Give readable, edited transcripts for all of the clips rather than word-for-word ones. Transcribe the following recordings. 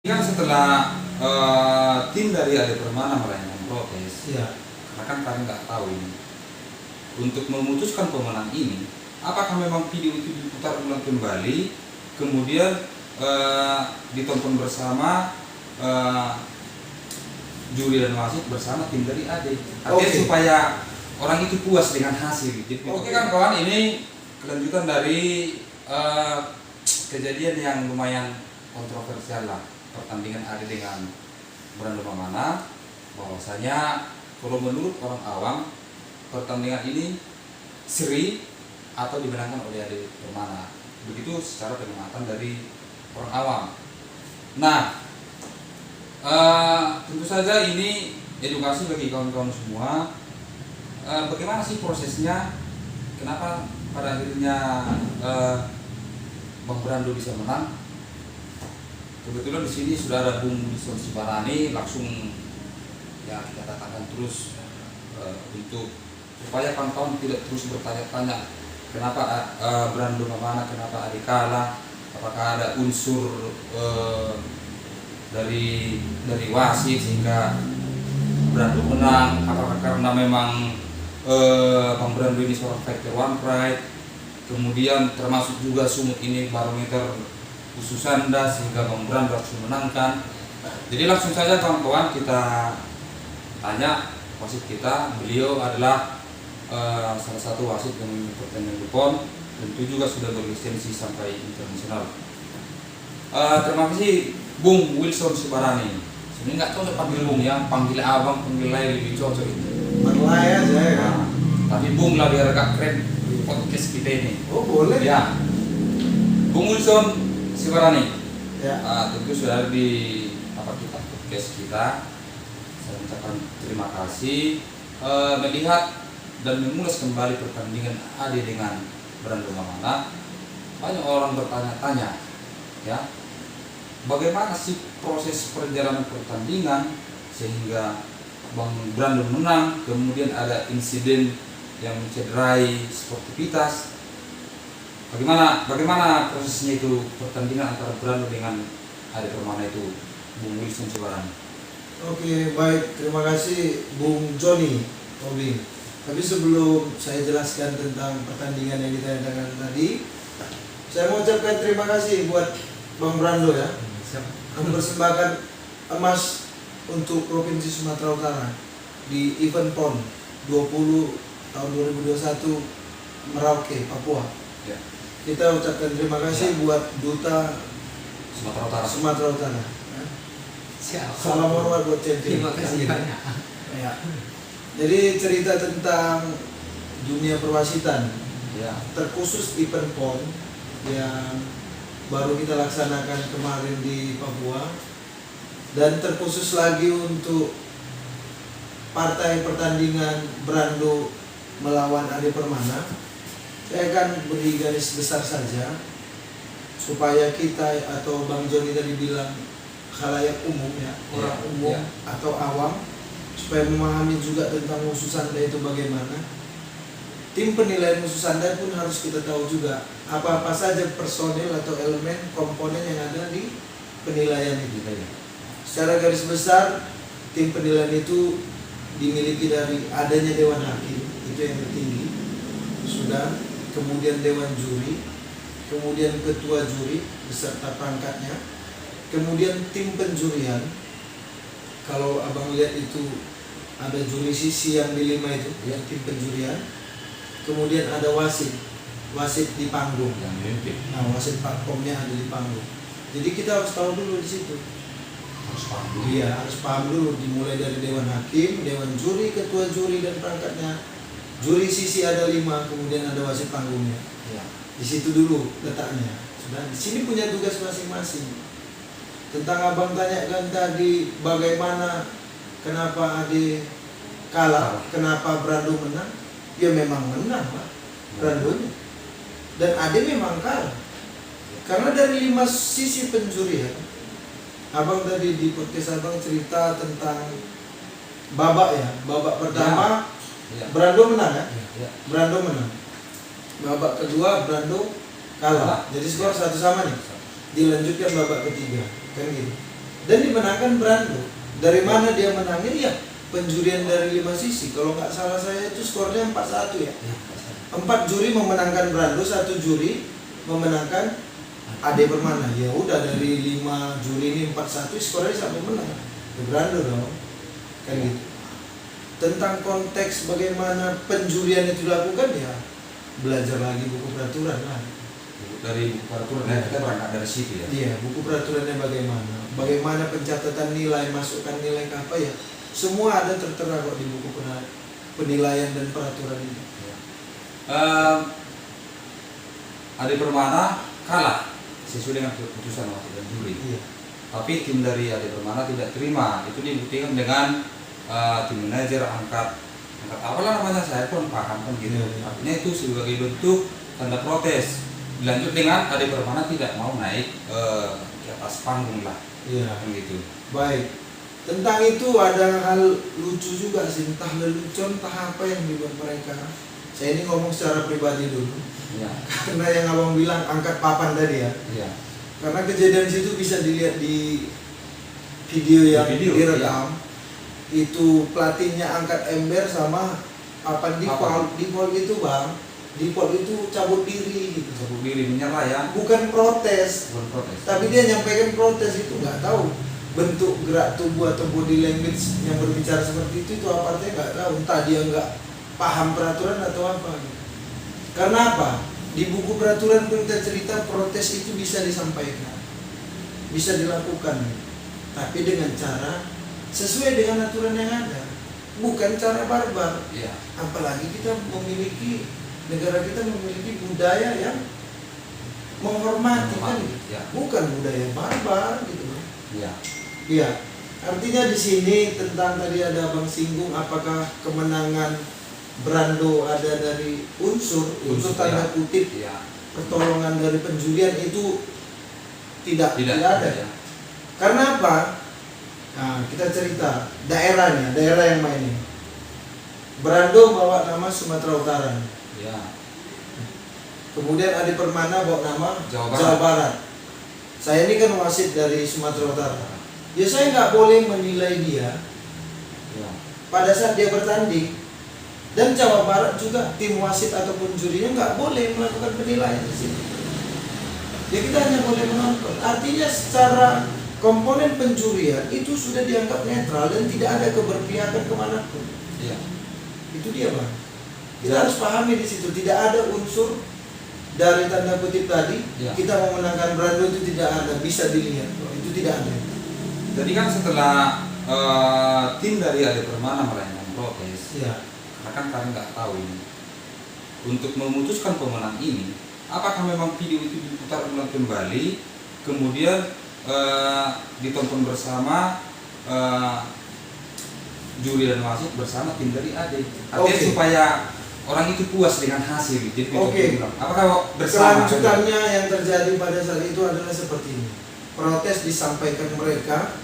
Kan setelah tim dari Ade Permana melayangkan protes, Iya. karena kan kami nggak tahu ini. Untuk memutuskan pemenang ini, apakah memang video itu diputar ulang kembali, kemudian ditonton bersama juri dan wasit bersama tim dari Ade, artinya supaya orang itu puas dengan hasil. Jadi, Oke kan kawan, ini kelanjutan dari kejadian yang lumayan kontroversial lah, pertandingan Ade dengan Brando Mamana, bahwasanya kalau menurut orang awam pertandingan ini seri atau dimenangkan oleh Ade Permana, begitu secara pengamatan dari orang awam. Nah, tentu saja ini edukasi bagi kawan-kawan semua. Bagaimana sih prosesnya? Kenapa pada akhirnya Bang Brando bisa menang? Kebetulan di sini sudah ada Bung Wilson Sibarani, langsung ya kita katakan terus untuk supaya kawan-kawan tidak terus bertanya-tanya kenapa Brando Mamana, kenapa Ade kalah, apakah ada unsur dari wasit sehingga Brando menang, apakah karena memang Bang Brando ini seorang fighter one pride, kemudian termasuk juga sumut ini barometer khusus Anda sehingga Bang Brando harus menangkan. Jadi langsung saja kawan-kawan kita tanya wasit kita. Beliau adalah salah satu wasit yang pertandingan PON, tentu juga sudah berlisensi sampai internasional. Terima kasih Bung Wilson Sibarani. Sebenarnya nggak cocok panggil Bung ya, panggil abang, panggil Lai lebih cocok itu. Panglai aja ya. Nah, tapi Bung lah biar agak keren di podcast kita ini. Oh boleh. Ya, Bung Wilson Sibarani. Ya. Tentu sudah di kita podcast kita. Saya ucapkan terima kasih melihat dan mengulas kembali pertandingan Ade dengan Brando Mamana. Banyak orang bertanya-tanya, ya, bagaimana sih proses perjalanan pertandingan sehingga Bang Brando menang, kemudian ada insiden yang mencederai sportivitas. Bagaimana prosesnya itu pertandingan antara Brando dengan Ade Permana itu, Bung Wilson Sibarani? Oke, baik, terima kasih Bung Joni Tobing. Tapi sebelum saya jelaskan tentang pertandingan yang ditanyakan tadi, saya mau ucapkan terima kasih buat Bang Brando ya, yang mempersembahkan emas untuk Provinsi Sumatera Utara di event PON 20 tahun 2021 Merauke, Papua. Ya. Kita ucapkan terima kasih buat Duta Sumatera Utara. Salam hormat buat Centri. Terima kasih banyak. Ya. Jadi cerita tentang dunia perwasitan, Ya. terkhusus event PON yang baru kita laksanakan kemarin di Papua, dan terkhusus lagi untuk partai pertandingan Brando melawan Ade Permana. Saya akan beri garis besar saja supaya kita atau Bang Joni tadi bilang khalayak umum ya, orang umum atau awam, supaya memahami juga tentang musuh Anda itu bagaimana. Tim penilaian musuh Anda pun harus kita tahu juga apa-apa saja personil atau elemen komponen yang ada di penilaian itu. Secara garis besar, tim penilaian itu dimiliki dari adanya Dewan Hakim, itu yang tertinggi, sudah, kemudian Dewan Juri, kemudian Ketua Juri beserta perangkatnya, kemudian tim penjurian. Kalau abang lihat itu ada juri sisi yang di 5 itu, ya, tim penjurian. Kemudian ada wasit di panggung. Yang memimpin. Nah, wasit platformnya ada di panggung. Jadi kita harus tahu dulu di situ. Harus paham dulu. Iya, harus paham dulu, dimulai dari Dewan Hakim, Dewan Juri, Ketua Juri dan perangkatnya. Juri sisi ada 5, kemudian ada wasit panggungnya. Ya. Di situ dulu letaknya. Sudah, di sini punya tugas masing-masing. Tentang abang tanyakan tadi bagaimana, kenapa Ade kalah, kenapa Brando menang? Ya memang menang lah Brandonya. Dan Ade memang kalah. Karena dari 5 sisi penjurian, abang tadi di podcast abang cerita tentang babak ya. Babak pertama Ya. Brando menang ya? Ya. Brando menang. Babak kedua Brando kalah. Jadi skor 1-1 nih. Dilanjutkan babak ketiga. Kan gitu. dan dimenangkan Brando. Dari mana dia menangnya? Ya penjurian dari 5 sisi. Kalau nggak salah saya itu skornya 4-1 ya. 4 juri memenangkan Brando, 1 juri memenangkan Ade Permana. Ya udah dari 5 juri ini 4-1 skornya sampai menang. Ya Brando dong. Kan gitu. Tentang konteks bagaimana penjurian itu dilakukan ya belajar lagi buku peraturan lah. Dari buku peraturan kita berangkat dari situ ya. Iya, buku peraturannya bagaimana pencatatan nilai, masukkan nilai ke apa ya. Semua ada tertera kok di buku penilaian dan peraturan ini. Ade Permana kalah sesuai dengan keputusan wasit dan juri. Iya. Tapi tim dari Ade Permana tidak terima. Itu dibuktikan dengan tim manajer angkat apalah namanya, saya pun paham kan gitu. Iya. Artinya itu sebagai bentuk tanda protes. Dilanjut dengan Ade Permana tidak mau naik ke atas panggung lah. Iya. Kan gitu. Baik. Tentang itu ada hal lucu juga sih, entah lelucon, entah apa yang dibuat mereka. Saya ini ngomong secara pribadi dulu. Iya. Karena yang abang bilang angkat papan tadi ya. Iya. Karena kejadian situ bisa dilihat di video yang direkam. Itu pelatihnya angkat ember sama papan default itu bang. Default itu cabut diri gitu. Cabut diri, menyerah ya. Bukan protes. Bukan protes. Tapi dia nyampaikan protes itu, nggak tahu bentuk gerak tubuh atau body language yang berbicara seperti itu apa artinya nggak tahu. Entah dia nggak paham peraturan atau apa. Karena apa? Di buku peraturan pun kita cerita protes itu bisa disampaikan, bisa dilakukan, tapi dengan cara sesuai dengan aturan yang ada, bukan cara barbar. Iya. Apalagi kita memiliki negara kita memiliki budaya yang menghormati kan, ya. Bukan budaya barbar gitu. Iya. Iya. Artinya di sini tentang tadi ada abang singgung apakah kemenangan Brando ada dari unsur tanda kutip ya. Pertolongan dari penjurian itu tidak ada. Ya. Karena apa? Nah, kita cerita daerah yang mainin. Brando bawa nama Sumatera Utara. Ya. Kemudian Ade Permana bawa nama Jawa Barat. Saya ini kan wasit dari Sumatera Utara. Ya saya nggak boleh menilai dia Ya. pada saat dia bertanding. Dan Jawa Barat juga tim wasit ataupun jurinya nggak boleh melakukan penilaian di sini. Ya kita hanya boleh menonton. Artinya secara komponen penjurian itu sudah dianggap netral dan tidak ada keberpihakan kemanapun. Ya. Itu dia bang. Kita harus pahami di situ tidak ada unsur dari tanda kutip tadi. Ya. Kita memenangkan Brando itu tidak ada, bisa dilihat. Itu tidak ada. Jadi kan setelah tim dari Ade Permana melayangkan protes, Ya. karena kan kalian nggak tahu ini. Untuk memutuskan pemenang ini, apakah memang video itu diputar ulang kembali, kemudian ditonton bersama juri dan wasit bersama tim dari Ade. Artinya supaya orang itu puas dengan hasil. Jadi ulang. Apakah bersama? Kelanjutannya yang terjadi pada saat itu adalah seperti ini. Protes disampaikan mereka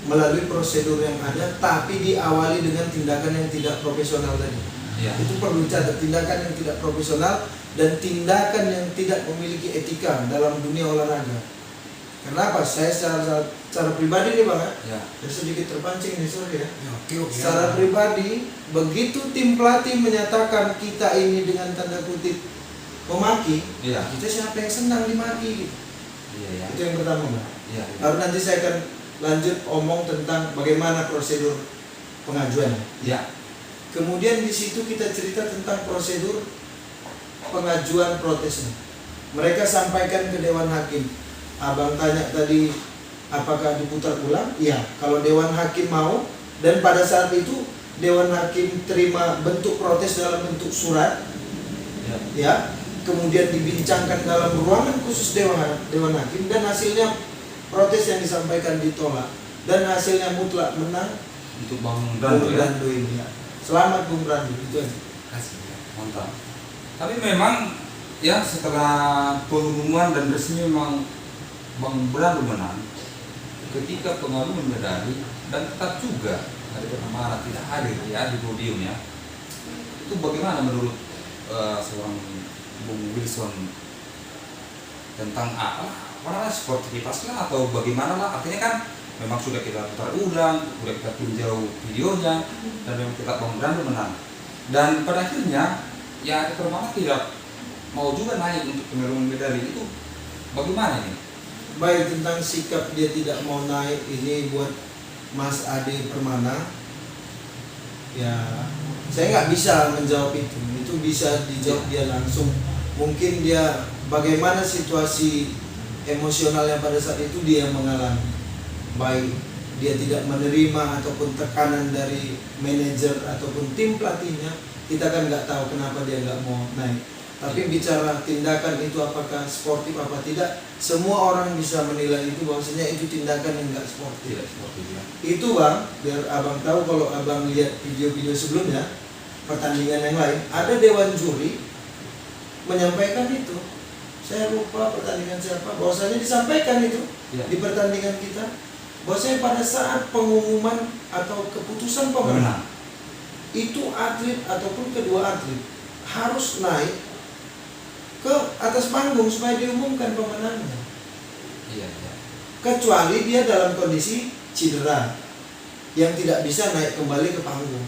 melalui prosedur yang ada, tapi diawali dengan tindakan yang tidak profesional tadi. Ya. Itu perlu catat, tindakan yang tidak profesional dan tindakan yang tidak memiliki etika dalam dunia olahraga. Kenapa? Saya secara pribadi nih bang, Ya. sedikit terpancing nih sorry ya. Oke. Secara pribadi, begitu tim pelatih menyatakan kita ini dengan tanda kutip memaki, Iya. kita siapa yang senang dimaki gitu. Iya ya. Itu yang pertama bang. Iya. Lalu nanti saya akan lanjut omong tentang bagaimana prosedur pengajuannya. Ya. Kemudian di situ kita cerita tentang prosedur pengajuan protesnya. Mereka sampaikan ke Dewan Hakim. Abang tanya tadi apakah diputar ulang? Iya. Kalau Dewan Hakim mau dan pada saat itu Dewan Hakim terima bentuk protes dalam bentuk surat, ya. Kemudian dibincangkan dalam ruangan khusus Dewan Hakim dan hasilnya protes yang disampaikan ditolak dan hasilnya mutlak menang Untuk Bang Bung Brando ya. Brando ini. Selamat Bung Brando itu aja. Kasih ya. Mantap. Tapi memang ya setelah pengumuman dan resmi memang Bang Brando menang ketika pengaruh medali dan tetap juga Ade Permana tidak hadir ya di podium ya. Itu bagaimana menurut seorang Bung Wilson tentang apa? Mana sportivitas lah atau bagaimana lah? Artinya kan memang sudah kita putar ulang, sudah kita tinjau videonya, dan memang kita Bang Brando menang. Dan pada akhirnya ya Permana tidak mau juga naik untuk penyelenggaraan medali itu. Bagaimana ini? Baik, tentang sikap dia tidak mau naik ini buat Mas Ade Permana, ya saya nggak bisa menjawab itu bisa dijawab dia langsung. Mungkin dia bagaimana situasi emosionalnya pada saat itu dia yang mengalami, baik dia tidak menerima ataupun tekanan dari manajer ataupun tim pelatihnya, kita kan nggak tahu kenapa dia nggak mau naik. Tapi bicara tindakan itu apakah sportif apa tidak, semua orang bisa menilai itu bahwasanya itu tindakan yang nggak sportif. Tidak seperti itu ya. Itu Bang, biar abang tahu kalau abang lihat video-video sebelumnya pertandingan yang lain, ada dewan juri menyampaikan itu. Saya lupa pertandingan siapa, bahwasanya disampaikan itu Ya. di pertandingan kita, bahwasanya pada saat pengumuman atau keputusan pemenang itu atlet ataupun kedua atlet harus naik ke atas panggung supaya diumumkan pemenangnya. Iya, iya. Kecuali dia dalam kondisi cedera yang tidak bisa naik kembali ke panggung.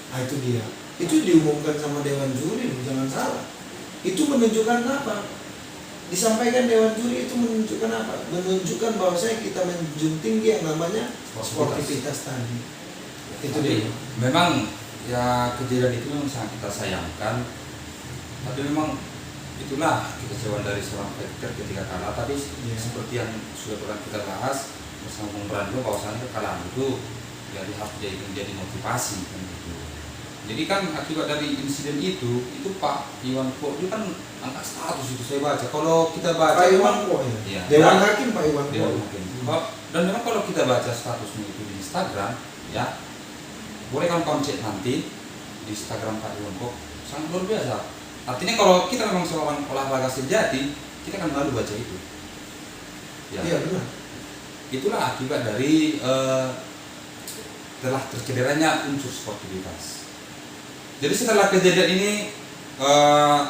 Nah itu dia. Itu diumumkan sama dewan juri, jangan salah. Itu menunjukkan apa? Disampaikan dewan juri itu menunjukkan apa? Menunjukkan bahwa kita menjunjung tinggi yang namanya sportivitas tadi. Itu Tapi dia. memang ya kejadian itu memang sangat kita sayangkan. Tapi memang itulah kekecewaan dari seorang fighter ketika kalah. Tapi Ya. seperti yang sudah pernah kita bahas bersama Bung Brando, bahwasannya kekalahan itu ya harus jadi motivasi kan gitu. Jadi kan akibat dari insiden itu Pak Iwan Ko itu kan angkat status itu saya baca. Kalau kita baca Pak Iwan memang Ko ya. iya. Dewan Dan- Hakim Pak Iwan Ko. Dewan Hakim. Dan memang kalau kita baca statusnya itu di Instagram, ya boleh kawan-kawan cek nanti di Instagram Pak Iwan Ko, sangat luar biasa. Artinya kalau kita memang seorang olahraga sejati, kita akan malu baca itu. Ya. Iya benar. Itulah akibat dari telah tercederanya unsur sportivitas. Jadi setelah kejadian ini,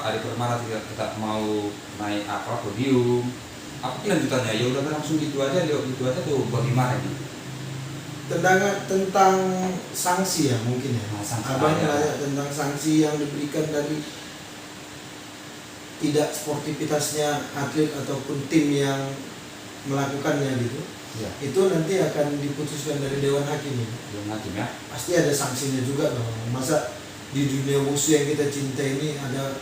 Ade Permana tidak mau naik podium. Apa kelanjutannya? Ya udah langsung gitu aja tuh bagaimana ini? Tentang sanksi ya mungkin ya. Nah, sanksi Abang ya. nanya tentang sanksi yang diberikan dari tidak sportivitasnya atlet ataupun tim yang melakukannya gitu. Ya, Itu nanti akan diputuskan dari Dewan Hakim ini. Dewan Hakim ya. Pasti ada sanksinya juga dong. Masa di dunia wushu yang kita cinta ini ada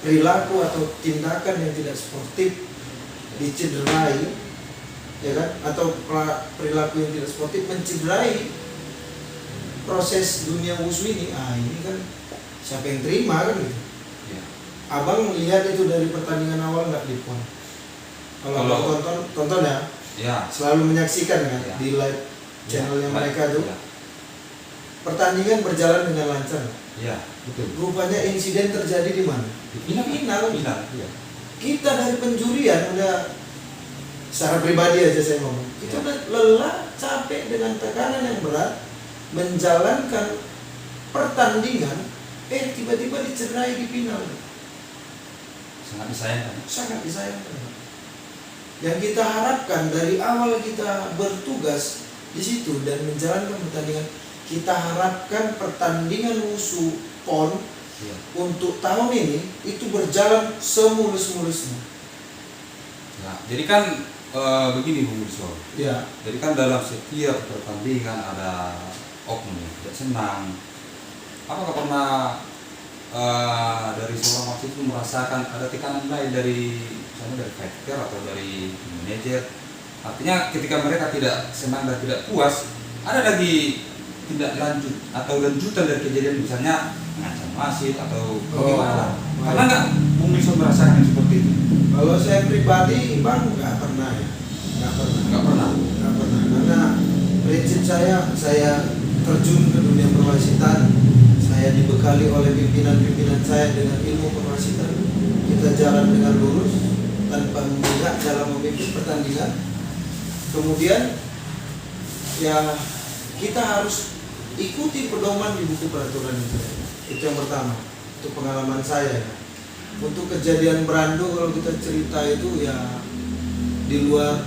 perilaku atau tindakan yang tidak sportif dicederai, ya kan? Atau perilaku yang tidak sportif mencederai proses dunia wushu ini. Ini kan siapa yang terima kan gitu. Ya. Abang melihat itu dari pertandingan awal nggak di PON? Kalau abang tonton ya, Ya. selalu menyaksikan kan Ya. di live channelnya mereka tuh. Ya. Pertandingan berjalan dengan lancar. Ya, betul. Rupanya insiden terjadi di mana? Final. Final. Iya. Kita dari penjurian udah, secara pribadi aja saya ngomong, kita Ya. udah lelah, capek dengan tekanan yang berat menjalankan pertandingan, tiba-tiba dicederai di final. Sangat disayangkan. Sangat disayangkan. Yang kita harapkan dari awal kita bertugas di situ dan menjalankan pertandingan, kita harapkan pertandingan wushu PON Ya. untuk tahun ini itu berjalan semulus-mulusnya. Ya, jadi kan begini Bung Rizal. Ya, Jadi kan dalam setiap pertandingan ada oknum yang tidak senang. Apakah pernah dari seorang wasit itu merasakan ada tekanan lain dari misalnya dari fighter atau dari manajer? Artinya ketika mereka tidak senang dan tidak puas, ada lagi tindak lanjut atau lanjutan dari kejadian misalnya mengancam wasit atau bagaimana? Karena nggak Bung Rizal merasakan yang seperti itu? kalau saya pribadi Bang nggak pernah ya, nggak pernah, karena prinsip saya terjun ke dunia perwasitan, saya dibekali oleh pimpinan-pimpinan saya dengan ilmu perwasitan, kita jalan dengan lurus tanpa memihak dalam memimpin pertandingan. Kemudian ya kita harus ikuti pedoman di buku peraturan itu yang pertama, itu pengalaman saya ya. Untuk kejadian Brando kalau kita cerita itu ya di luar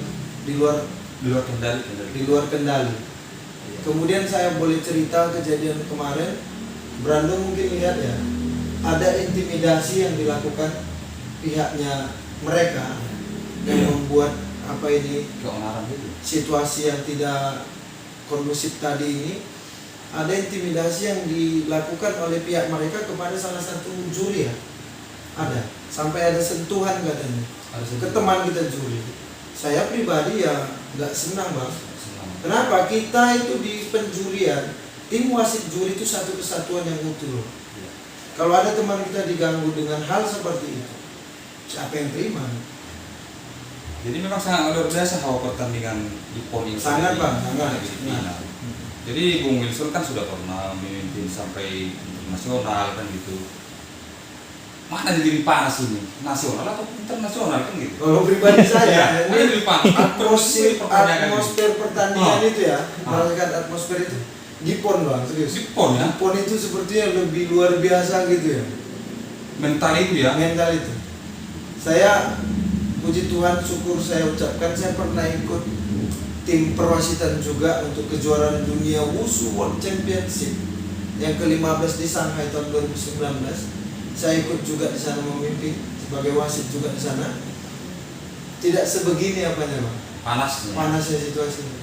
Di luar kendali. di luar kendali. Iya. Kemudian saya boleh cerita kejadian kemarin, Brando mungkin lihat ya, ada intimidasi yang dilakukan pihaknya mereka yang membuat apa ini Keonaran itu. situasi yang tidak kondusif tadi ini. Ada intimidasi yang dilakukan oleh pihak mereka kepada salah satu juri ya. Ada, sampai ada sentuhan katanya ke teman kita juri. Saya pribadi ya nggak senang bang. Kenapa? Kita itu di penjurian, tim wasit juri itu satu kesatuan yang utuh. Iya. Kalau ada teman kita diganggu dengan hal seperti itu, siapa yang terima? Jadi memang sangat luar biasa hawa pertandingan di PON ini. Sangat bang, sangat. Di Filipina. Jadi Bung Wilson kan sudah pernah memimpin sampai internasional kan gitu. Mana yang lebih panas ini? Nasional atau internasional kan gitu? Kalau pribadi saya, Mana yang lebih panas? atmosfer pertandingan itu ya, merasakan atmosfer itu di PON bang, serius. Di PON ya? Di PON itu sepertinya lebih luar biasa gitu ya. Mental itu ya? Mental itu. Saya puji Tuhan, syukur saya ucapkan, saya pernah ikut tim perwasitan juga untuk kejuaraan dunia Wushu World Championship yang ke-15 di Shanghai tahun 2019. Saya ikut juga di sana memimpin sebagai wasit juga di sana. Tidak sebegini apanya bang, panasnya situasinya.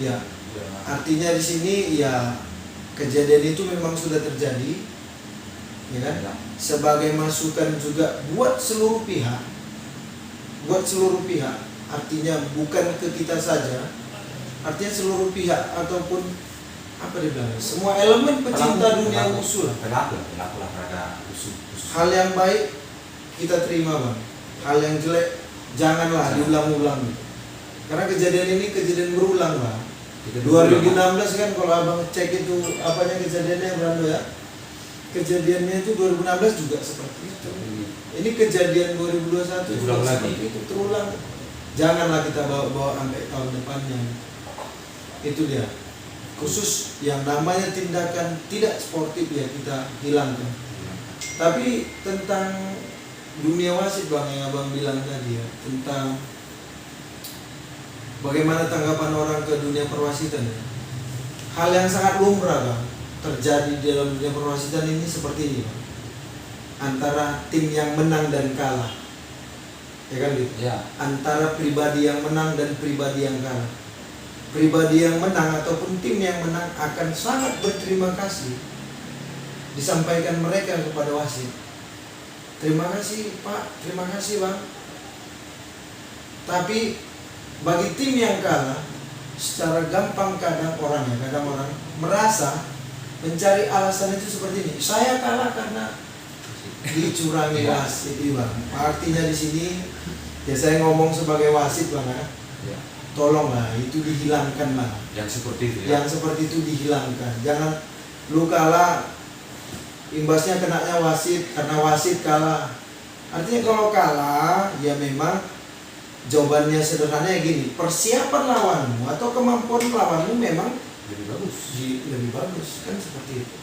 Ya, artinya di sini ya kejadian itu memang sudah terjadi, ya kan? Ya. Sebagai masukan juga buat seluruh pihak, artinya bukan ke kita saja, artinya seluruh pihak ataupun apa dibilang, semua elemen pecinta dunia wushu lah. Pelaku olahraga wushu. Hal yang baik kita terima bang, hal yang jelek janganlah diulang-ulang. Karena kejadian ini kejadian berulang bang. 2016 kan kalau abang cek itu apanya kejadiannya Brando ya, kejadiannya itu 2016 juga seperti itu. Ini kejadian 2021 juga seperti itu terulang. Janganlah kita bawa sampai tahun depannya. Itu dia. Khusus yang namanya tindakan tidak sportif ya kita hilangkan. Tapi tentang dunia wasit bang yang abang bilang tadi ya, tentang bagaimana tanggapan orang ke dunia perwasitan ya. Hal yang sangat lumrah bang terjadi di dalam dunia perwasitan ini seperti ini bang. Antara tim yang menang dan kalah, ya kan gitu. Ya. Antara pribadi yang menang dan pribadi yang kalah. Pribadi yang menang ataupun tim yang menang akan sangat berterima kasih disampaikan mereka kepada wasit. Terima kasih Pak, terima kasih Bang. Tapi bagi tim yang kalah, secara gampang kadang orang merasa mencari alasan itu seperti ini. Saya kalah karena dicurangi wasit, Bang. Artinya di sini ya saya ngomong sebagai wasit Bang ya. Tolonglah itu dihilangkan lah. Yang seperti itu ya. Yang seperti itu dihilangkan. Jangan lu kalah imbasnya kenanya wasit karena wasit kalah. Artinya kalau kalah ya memang jawabannya sederhana gini, persiapan lawanmu atau kemampuan lawanmu memang lebih bagus kan seperti itu.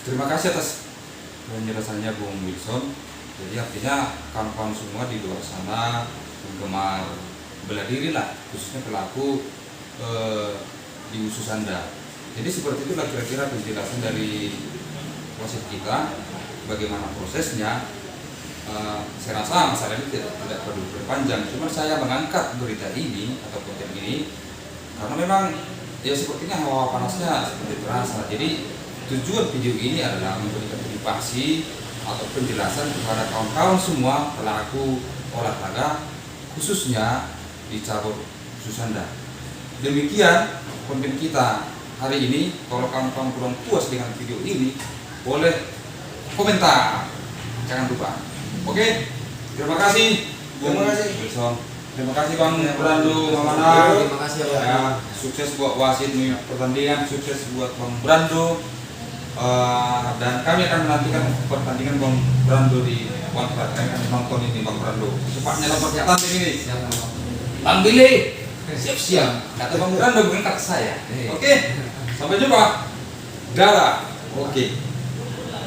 Terima kasih atas penjelasannya Bung Wilson. Jadi artinya kawan-kawan semua di luar sana penggemar bela diri lah, khususnya pelaku di Wushu Sanda. Jadi seperti itulah kira-kira penjelasan dari wasit kita, bagaimana prosesnya. Saya rasa masalah ini tidak perlu berpanjang, cuma saya mengangkat berita ini atau konten ini karena memang ya sepertinya hawa panasnya seperti terasa. Jadi tujuan video ini adalah memberikan edukasi atau penjelasan kepada kawan-kawan semua pelaku olahraga khususnya di cabur Wushu Sanda. Demikian konten kita hari ini. Kalau kawan-kawan kurang puas dengan video ini, boleh komentar, jangan lupa. Oke, terima kasih Bung Wilson. Terima kasih Bang Brando Mamana. Terima kasih ya, sukses buat wasit pertandingan, sukses buat Bang Brando. Dan kami akan menantikan pertandingan Bang Brando di One Pride. Kami akan nonton ini Bang Brando. Cepatnya lompat ke atas ini. Bang Billy, siap-siap. Kata Bang Brando bukan kata saya. Oke, sampai jumpa. Dadah. Oke.